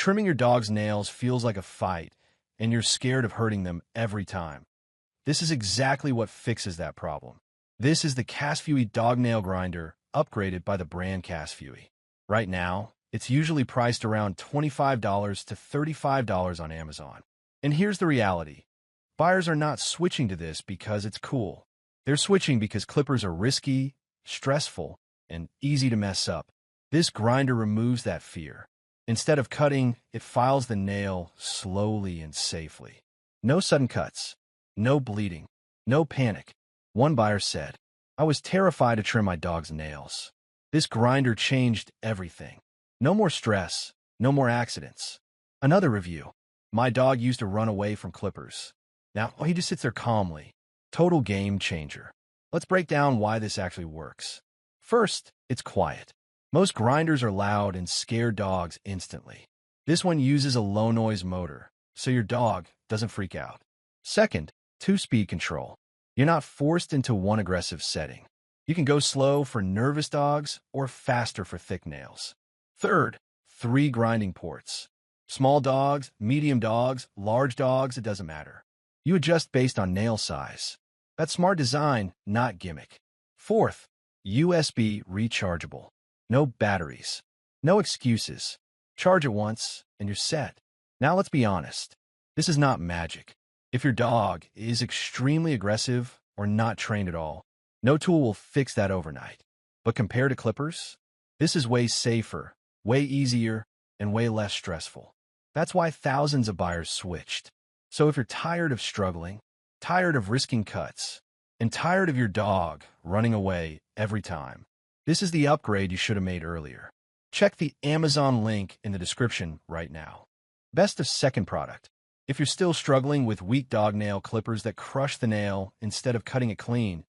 trimming your dog's nails feels like a fight, and you're scared of hurting them every time. This is exactly what fixes that problem. This is the Casfuy dog nail grinder, upgraded by the brand Casfuy. Right now, it's usually priced around $25 to $35 on Amazon. And here's the reality. Buyers are not switching to this because it's cool. They're switching because clippers are risky, stressful, and easy to mess up. This grinder removes that fear. Instead of cutting, it files the nail slowly and safely. No sudden cuts, no bleeding, no panic. One buyer said, "I was terrified to trim my dog's nails. This grinder changed everything. No more stress, no more accidents." Another review, "My dog used to run away from clippers. Now he just sits there calmly. Total game changer." Let's break down why this actually works. First, it's quiet. Most grinders are loud and scare dogs instantly. This one uses a low-noise motor, so your dog doesn't freak out. Second, two-speed control. You're not forced into one aggressive setting. You can go slow for nervous dogs or faster for thick nails. Third, 3 grinding ports. Small dogs, medium dogs, large dogs, it doesn't matter. You adjust based on nail size. That's smart design, not gimmick. Fourth, USB rechargeable. No batteries. No excuses. Charge it once, and you're set. Now let's be honest. This is not magic. If your dog is extremely aggressive or not trained at all, no tool will fix that overnight. But compared to clippers, this is way safer, way easier, and way less stressful. That's why thousands of buyers switched. So if you're tired of struggling, tired of risking cuts, and tired of your dog running away every time, this is the upgrade you should have made earlier. Check the Amazon link in the description right now. Best of second product. If you're still struggling with weak dog nail clippers that crush the nail instead of cutting it clean,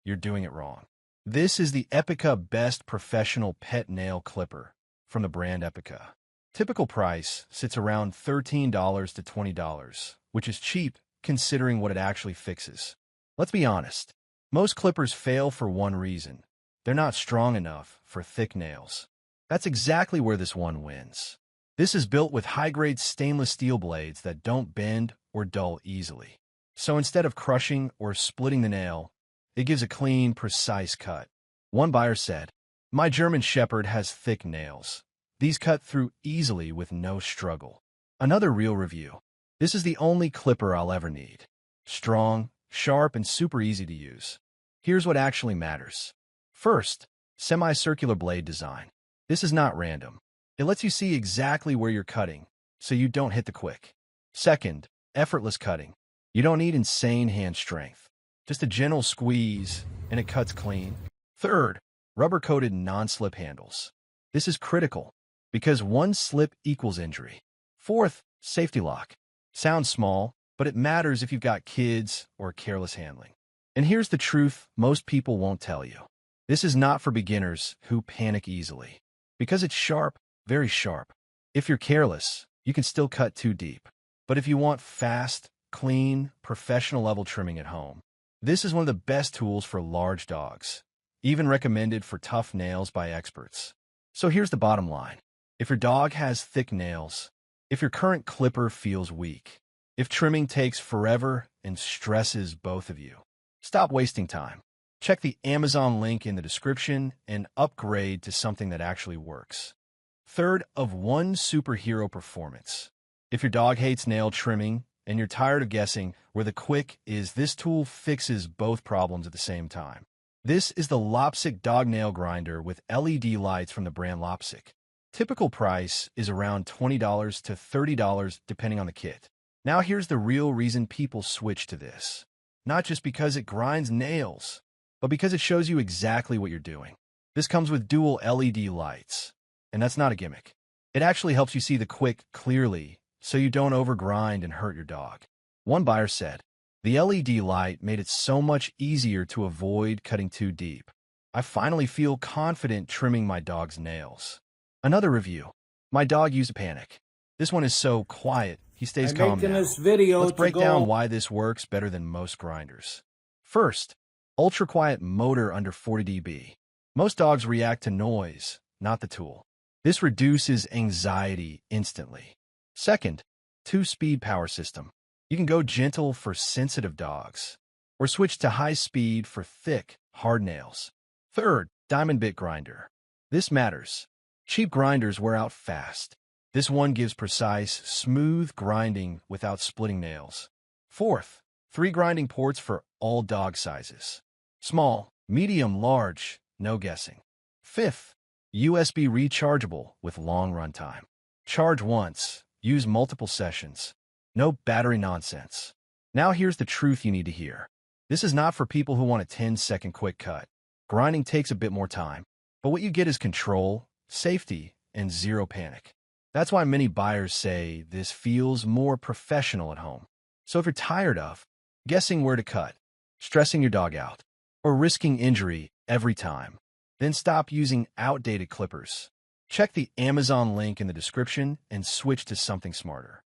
you're doing it wrong. This is the Epica Best Professional Pet Nail Clipper from the brand Epica. Typical price sits around $13 to $20, which is cheap considering what it actually fixes. Let's be honest. Most clippers fail for one reason. They're not strong enough for thick nails. That's exactly where this one wins. This is built with high-grade stainless steel blades that don't bend or dull easily. So instead of crushing or splitting the nail, it gives a clean, precise cut. One buyer said, "My German Shepherd has thick nails. These cut through easily with no struggle." Another real review. "This is the only clipper I'll ever need. Strong, sharp, and super easy to use." Here's what actually matters. First, semicircular blade design. This is not random. It lets you see exactly where you're cutting, so you don't hit the quick. Second, effortless cutting. You don't need insane hand strength. Just a gentle squeeze, and it cuts clean. Third, rubber-coated non-slip handles. This is critical, because one slip equals injury. Fourth, safety lock. Sounds small, but it matters if you've got kids or careless handling. And here's the truth most people won't tell you. This is not for beginners who panic easily. Because it's sharp, very sharp. If you're careless, you can still cut too deep. But if you want fast, clean, professional-level trimming at home, this is one of the best tools for large dogs, even recommended for tough nails by experts. So here's the bottom line. If your dog has thick nails, if your current clipper feels weak, if trimming takes forever and stresses both of you, stop wasting time. Check the Amazon link in the description and upgrade to something that actually works. Third of one superhero performance. If your dog hates nail trimming and you're tired of guessing where the quick is, this tool fixes both problems at the same time. This is the LOPSIC dog nail grinder with LED lights from the brand LOPSIC. Typical price is around $20 to $30 depending on the kit. Now here's the real reason people switch to this. Not just because it grinds nails, but because it shows you exactly what you're doing. This comes with dual LED lights, and that's not a gimmick. It actually helps you see the quick clearly, so you don't overgrind and hurt your dog. One buyer said, "The LED light made it so much easier to avoid cutting too deep. I finally feel confident trimming my dog's nails." Another review, "My dog used to panic. This one is so quiet, he stays calm now." This video Let's break down why this works better than most grinders. First, ultra-quiet motor under 40 dB. Most dogs react to noise, not the tool. This reduces anxiety instantly. Second, 2-speed power system. You can go gentle for sensitive dogs, or switch to high speed for thick, hard nails. Third, diamond bit grinder. This matters. Cheap grinders wear out fast. This one gives precise, smooth grinding without splitting nails. Fourth, 3 grinding ports for all dog sizes. Small, medium, large, no guessing. Fifth, USB rechargeable with long runtime. Charge once, use multiple sessions. No battery nonsense. Now here's the truth you need to hear. This is not for people who want a 10-second quick cut. Grinding takes a bit more time, but what you get is control, safety, and zero panic. That's why many buyers say this feels more professional at home. So if you're tired of guessing where to cut, stressing your dog out, or risking injury every time, then stop using outdated clippers. Check the Amazon link in the description and switch to something smarter.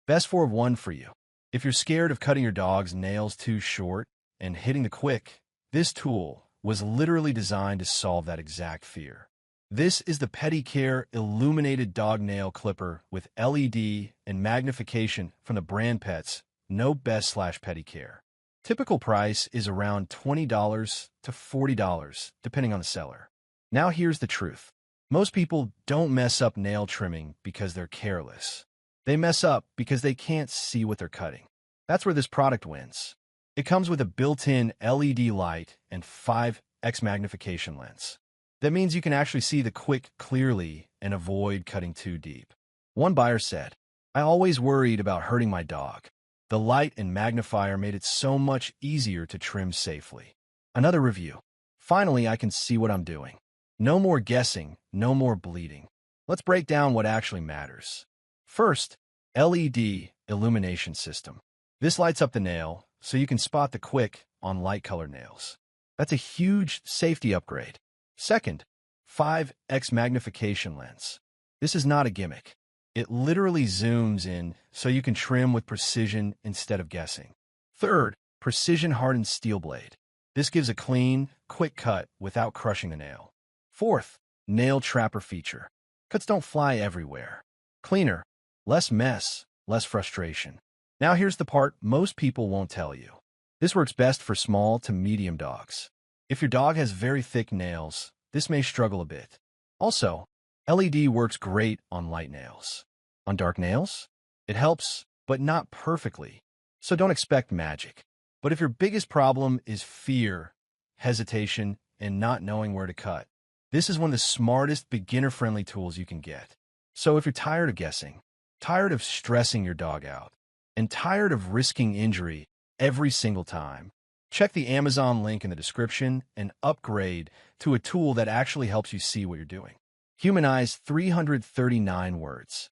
Best 4 of 1 for you. If you're scared of cutting your dog's nails too short and hitting the quick, this tool was literally designed to solve that exact fear. This is the PetiCare Illuminated Dog Nail Clipper with LED and magnification from the brand Pets, No Best/PetiCare. Typical price is around $20 to $40, depending on the seller. Now here's the truth. Most people don't mess up nail trimming because they're careless. They mess up because they can't see what they're cutting. That's where this product wins. It comes with a built-in LED light and 5x magnification lens. That means you can actually see the quick clearly and avoid cutting too deep. One buyer said, "I always worried about hurting my dog. The light and magnifier made it so much easier to trim safely." Another review, "Finally, I can see what I'm doing. No more guessing, no more bleeding." Let's break down what actually matters. First, LED illumination system. This lights up the nail so you can spot the quick on light-colored nails. That's a huge safety upgrade. Second, 5x magnification lens. This is not a gimmick. It literally zooms in so you can trim with precision instead of guessing. Third, precision-hardened steel blade. This gives a clean, quick cut without crushing the nail. Fourth, nail trapper feature. Cuts don't fly everywhere. Cleaner, less mess, less frustration. Now here's the part most people won't tell you. This works best for small to medium dogs. If your dog has very thick nails, this may struggle a bit. Also, LED works great on light nails. On dark nails, it helps, but not perfectly. So don't expect magic. But if your biggest problem is fear, hesitation, and not knowing where to cut, this is one of the smartest beginner-friendly tools you can get. So if you're tired of guessing, tired of stressing your dog out, and tired of risking injury every single time, check the Amazon link in the description and upgrade to a tool that actually helps you see what you're doing. Humanize 339 words.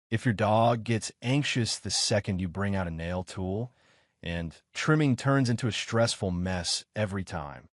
If your dog gets anxious the second you bring out a nail tool, and trimming turns into a stressful mess every time,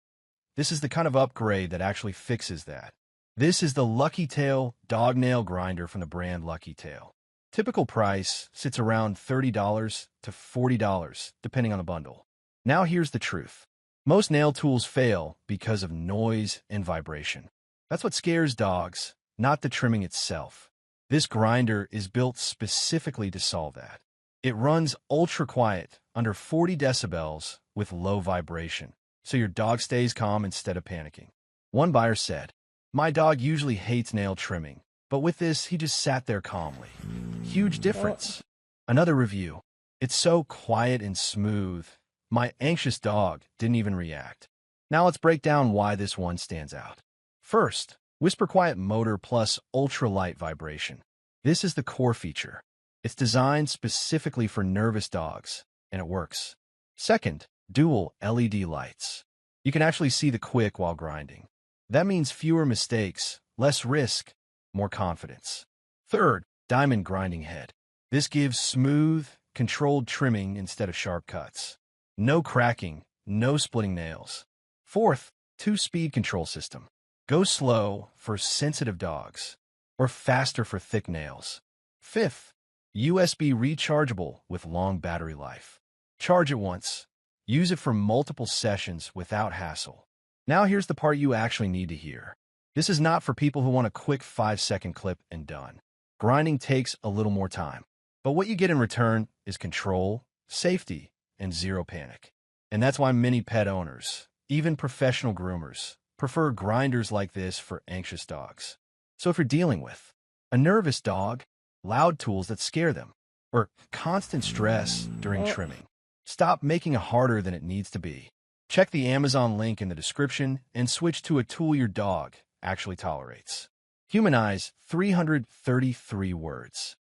this is the kind of upgrade that actually fixes that. This is the LuckyTail dog nail grinder from the brand LuckyTail. Typical price sits around $30 to $40, depending on the bundle. Now here's the truth. Most nail tools fail because of noise and vibration. That's what scares dogs, not the trimming itself. This grinder is built specifically to solve that. It runs ultra quiet, under 40 decibels, with low vibration, so your dog stays calm instead of panicking. One buyer said, "My dog usually hates nail trimming, but with this, he just sat there calmly." Huge difference. Another review, "It's so quiet and smooth. My anxious dog didn't even react." Now let's break down why this one stands out. First, Whisper Quiet motor plus ultra-light vibration. This is the core feature. It's designed specifically for nervous dogs, and it works. Second, dual LED lights. You can actually see the quick while grinding. That means fewer mistakes, less risk, more confidence. Third, diamond grinding head. This gives smooth, controlled trimming instead of sharp cuts. No cracking, no splitting nails. Fourth, 2-speed control system. Go slow for sensitive dogs, or faster for thick nails. Fifth, USB rechargeable with long battery life. Charge it once. Use it for multiple sessions without hassle. Now here's the part you actually need to hear. This is not for people who want a quick 5-second clip and done. Grinding takes a little more time. But what you get in return is control, safety, and zero panic. And that's why many pet owners, even professional groomers, prefer grinders like this for anxious dogs. So if you're dealing with a nervous dog, loud tools that scare them, or constant stress during trimming, stop making it harder than it needs to be. Check the Amazon link in the description and switch to a tool your dog actually tolerates. Humanize 333 words.